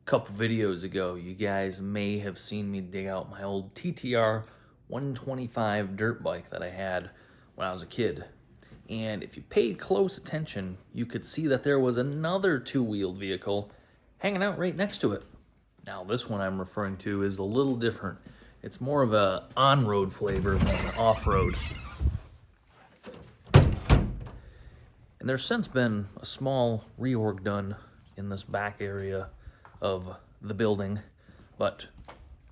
Couple videos ago, you guys may have seen me dig out my old TTR 125 dirt bike that I had when I was a kid. And if you paid close attention, you could see that there was another two-wheeled vehicle hanging out right next to it. Now, this one I'm referring to is a little different. It's more of a on-road flavor than an off-road. And there's since been a small reorg done in this back area of the building, but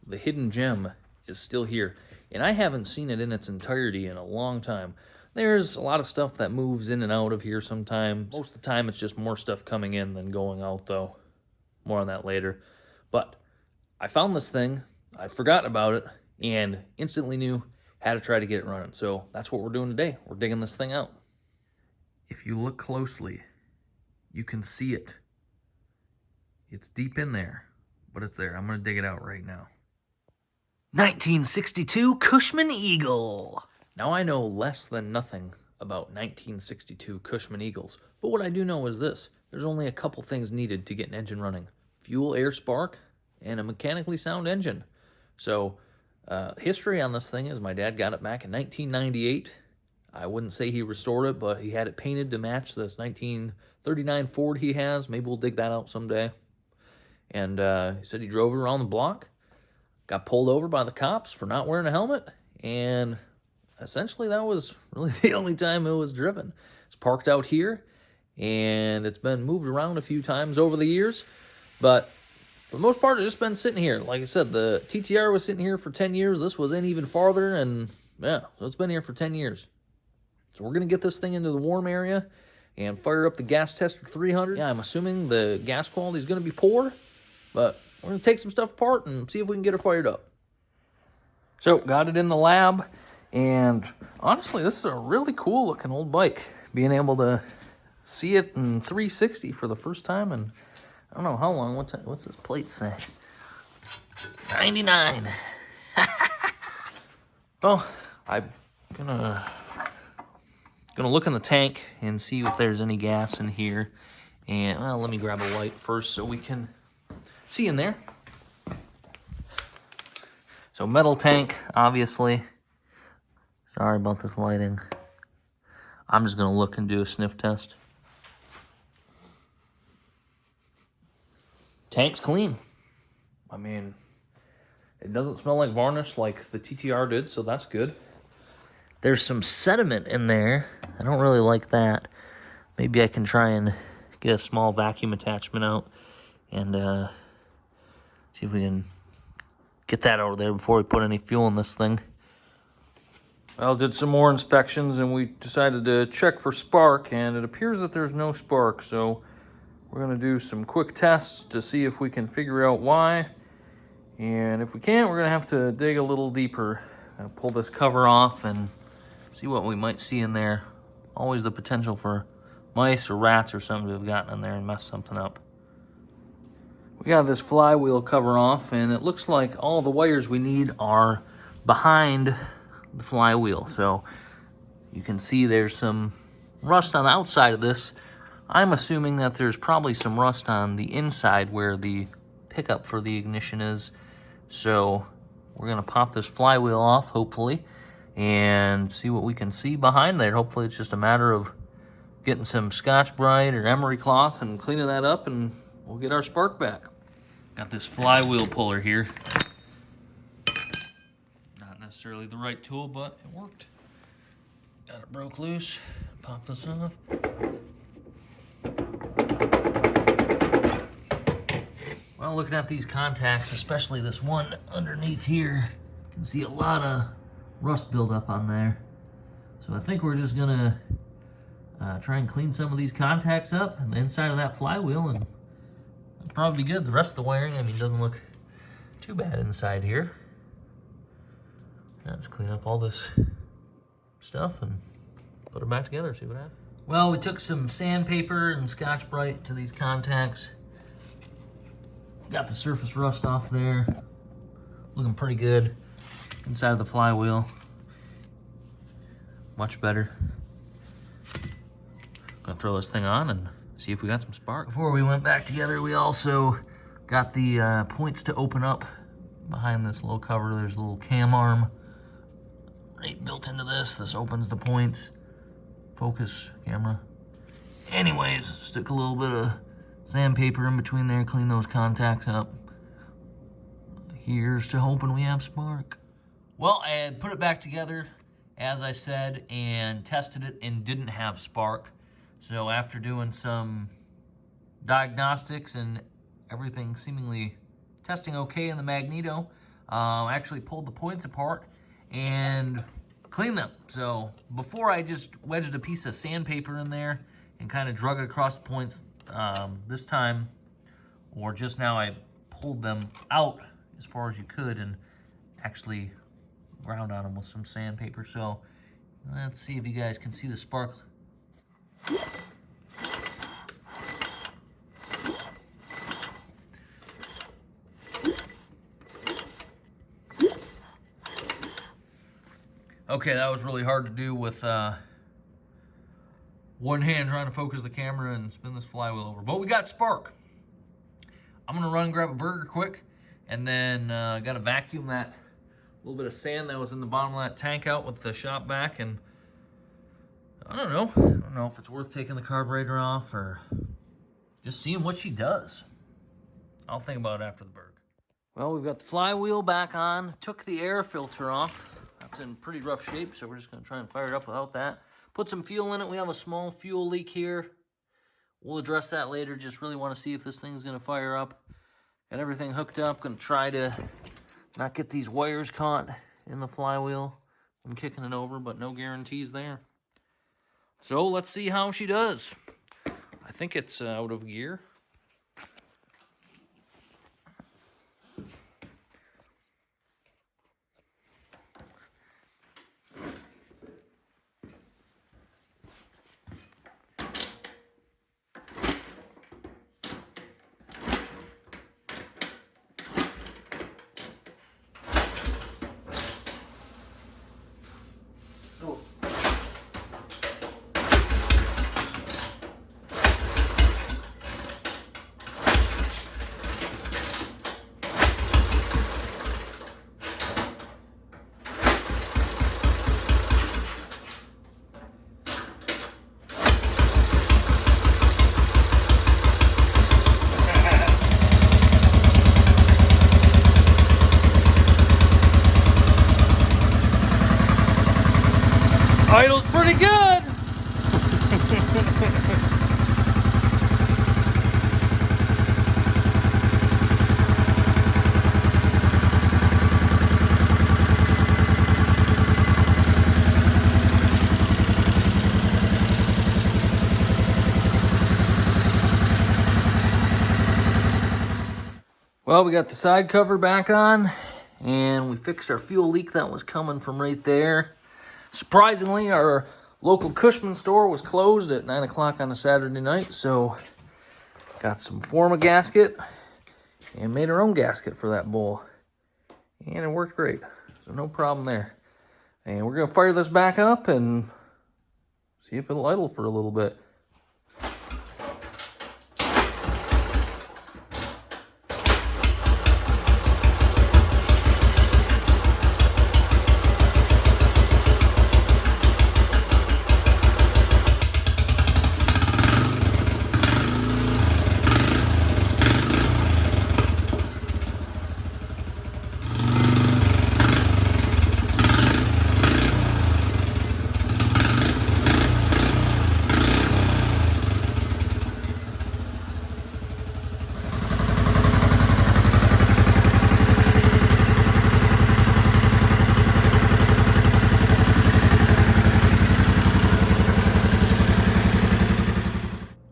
the hidden gem is still here, and I haven't seen it in its entirety in a long time. There's a lot of stuff that moves in and out of here sometimes. Most of the time it's just more stuff coming in than going out, though. More on that later. But I found this thing, I'd forgotten about it, and instantly knew how to try to get it running. So that's what we're doing today. We're digging this thing out. If you look closely, you can see it. It's deep in there, but it's there. I'm going to dig it out right now. 1962 Cushman Eagle. Now, I know less than nothing about 1962 Cushman Eagles, but what I do know is this. There's only a couple things needed to get an engine running. Fuel, air, spark, and a mechanically sound engine. So, history on this thing is my dad got it back in 1998. I wouldn't say he restored it, but he had it painted to match this 1939 Ford he has. Maybe we'll dig that out someday. And he said he drove it around the block, got pulled over by the cops for not wearing a helmet, and essentially that was really the only time it was driven. It's parked out here, and it's been moved around a few times over the years, but for the most part, it's just been sitting here. Like I said, the TTR was sitting here for 10 years. This was in even farther, and yeah, so it's been here for 10 years. So we're going to get this thing into the warm area and fire up the gas tester 300. Yeah, I'm assuming the gas quality is going to be poor, but we're going to take some stuff apart and see if we can get it fired up. So, got it in the lab, and honestly, this is a really cool looking old bike. Being able to see it in 360 for the first time, and I don't know how long. What's this plate say? 99. Well, I'm gonna look in the tank and see if there's any gas in here. And, well, let me grab a light first so we can see in there. So metal tank, obviously. Sorry about this lighting. I'm just gonna look and do a sniff test. Tank's clean. I mean, it doesn't smell like varnish like the TTR did, so that's good. There's some sediment in there. I don't really like that. Maybe I can try and get a small vacuum attachment out and see if we can get that out of there before we put any fuel in this thing. Well, did some more inspections, and we decided to check for spark, and it appears that there's no spark, so we're going to do some quick tests to see if we can figure out why. And if we can't, we're going to have to dig a little deeper. Pull this cover off and see what we might see in there. Always the potential for mice or rats or something to have gotten in there and messed something up. We got this flywheel cover off, and it looks like all the wires we need are behind the flywheel. So you can see there's some rust on the outside of this. I'm assuming that there's probably some rust on the inside where the pickup for the ignition is. So we're gonna pop this flywheel off, hopefully, and see what we can see behind there. Hopefully it's just a matter of getting some Scotch-Brite or emery cloth and cleaning that up, and we'll get our spark back. Got this flywheel puller here. Not necessarily the right tool, but it worked. Got it broke loose. Pop this off. Well, looking at these contacts, especially this one underneath here, you can see a lot of rust buildup on there. So I think we're just gonna try and clean some of these contacts up and the inside of that flywheel, and that'll probably be good. The rest of the wiring, I mean, doesn't look too bad inside here. Just clean up all this stuff and put it back together, see what happens. Well, we took some sandpaper and Scotch-Brite to these contacts. Got the surface rust off there. Looking pretty good. Inside of the flywheel. Much better. Gonna throw this thing on and see if we got some spark. Before we went back together, we also Got the points to open up behind this little cover. There's a little cam arm right built into this. This opens the points. Focus, camera. Anyways, stick a little bit of sandpaper in between there, clean those contacts up. Here's to hoping we have spark. Well, I put it back together, as I said, and tested it and didn't have spark. So after doing some diagnostics and everything seemingly testing okay in the magneto, I actually pulled the points apart and cleaned them. So before I just wedged a piece of sandpaper in there and kind of drug it across the points, this time, or just now, I pulled them out as far as you could and actually ground on them with some sandpaper. So let's see if you guys can see the spark. Okay, that was really hard to do with one hand trying to focus the camera and spin this flywheel over. But we got spark. I'm gonna run and grab a burger quick, and then gotta vacuum that little bit of sand that was in the bottom of that tank out with the shop vac, and I don't know if it's worth taking the carburetor off or just seeing what she does. I'll think about it after the burger. Well, we've got the flywheel back on, took the air filter off. That's in pretty rough shape, so we're just gonna try and fire it up without that. Put some fuel in it. We have a small fuel leak here. We'll address that later. Just really want to see if this thing's gonna fire up. Got everything hooked up. Gonna try to not get these wires caught in the flywheel when kicking it over, but no guarantees there. So let's see how she does. I think it's out of gear. Idle's pretty good. Well, we got the side cover back on, and we fixed our fuel leak that was coming from right there. Surprisingly, our local Cushman store was closed at 9 o'clock on a Saturday night, so got some Forma gasket and made our own gasket for that bowl. And it worked great, so no problem there. And we're going to fire this back up and see if it'll idle for a little bit.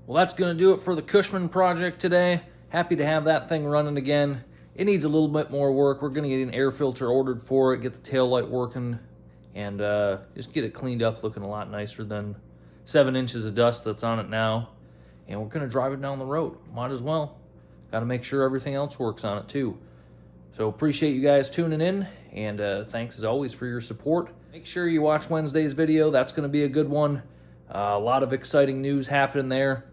Well, that's going to do it for the Cushman project today. Happy to have that thing running again. It needs a little bit more work. We're going to get an air filter ordered for it, get the tail light working, and just get it cleaned up looking a lot nicer than 7 inches of dust that's on it now. And we're going to drive it down the road. Might as well. Got to make sure everything else works on it too. So appreciate you guys tuning in, and thanks as always for your support. Make sure you watch Wednesday's video. That's going to be a good one. A lot of exciting news happening there.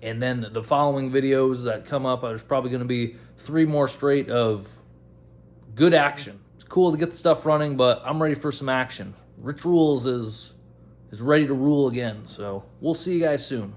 And then the following videos that come up, there's probably going to be 3 more straight of good action. It's cool to get the stuff running, but I'm ready for some action. Rich Rules is ready to rule again, so we'll see you guys soon.